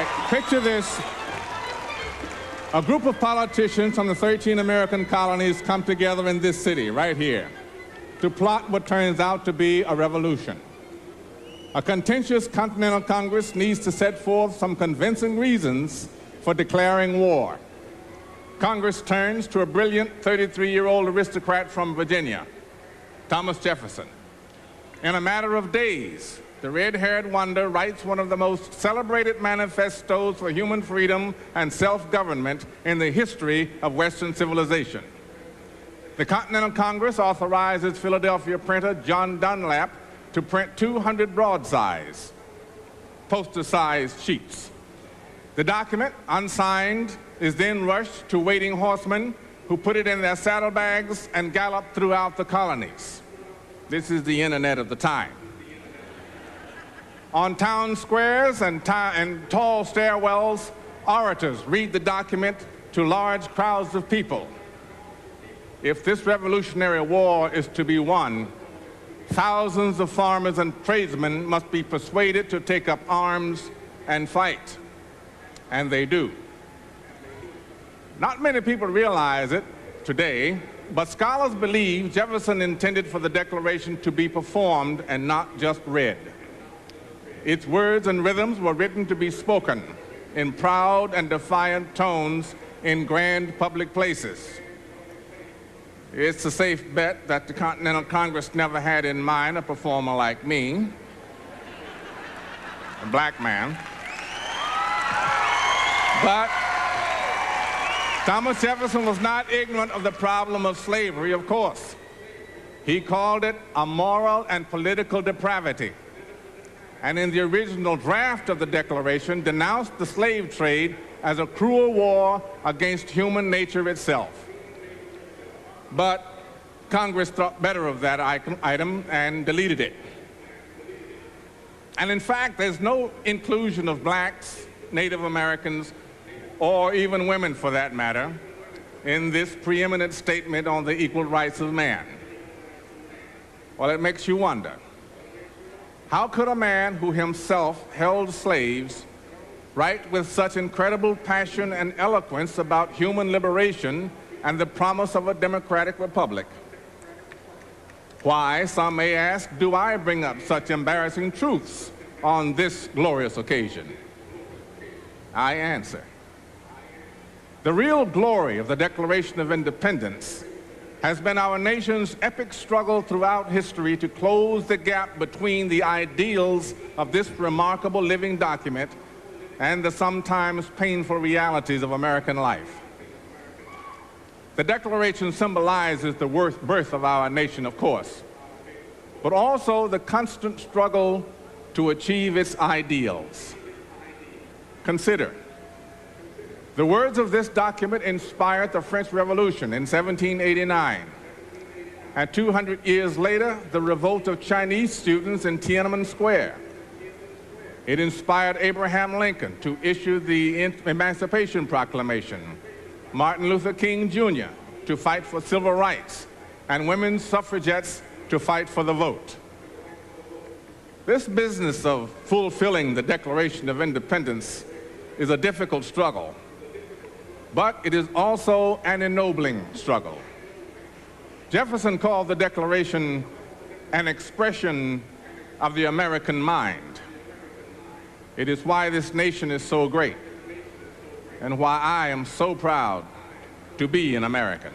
right, picture this. A group of politicians from the 13 American colonies come together in this city, right here, to plot what turns out to be a revolution. A contentious Continental Congress needs to set forth some convincing reasons for declaring war. Congress turns to a brilliant 33-year-old aristocrat from Virginia, Thomas Jefferson. In a matter of days, the red-haired wonder writes one of the most celebrated manifestos for human freedom and self-government in the history of Western civilization. The Continental Congress authorizes Philadelphia printer John Dunlap to print 200 broadside, poster-sized sheets. The document, unsigned, is then rushed to waiting horsemen who put it in their saddlebags and gallop throughout the colonies. This is the internet of the time. On town squares and tall stairwells, orators read the document to large crowds of people. If this revolutionary war is to be won, thousands of farmers and tradesmen must be persuaded to take up arms and fight. And they do. Not many people realize it today, but scholars believe Jefferson intended for the Declaration to be performed and not just read. Its words and rhythms were written to be spoken in proud and defiant tones in grand public places. It's a safe bet that the Continental Congress never had in mind a performer like me, a black man. But Thomas Jefferson was not ignorant of the problem of slavery, of course. He called it a moral and political depravity, and in the original draft of the Declaration denounced the slave trade as a cruel war against human nature itself. But Congress thought better of that item and deleted it. And in fact, there's no inclusion of blacks, Native Americans, or even women for that matter, in this preeminent statement on the equal rights of man. Well, it makes you wonder. How could a man who himself held slaves write with such incredible passion and eloquence about human liberation and the promise of a democratic republic? Why, some may ask, do I bring up such embarrassing truths on this glorious occasion? I answer. The real glory of the Declaration of Independence has been our nation's epic struggle throughout history to close the gap between the ideals of this remarkable living document and the sometimes painful realities of American life. The Declaration symbolizes the birth of our nation, of course, but also the constant struggle to achieve its ideals. Consider, the words of this document inspired the French Revolution in 1789, and 200 years later, the revolt of Chinese students in Tiananmen Square. It inspired Abraham Lincoln to issue the Emancipation Proclamation, Martin Luther King Jr. to fight for civil rights, and women's suffragettes to fight for the vote. This business of fulfilling the Declaration of Independence is a difficult struggle, but it is also an ennobling struggle. Jefferson called the Declaration an expression of the American mind. It is why this nation is so great and why I am so proud to be an American.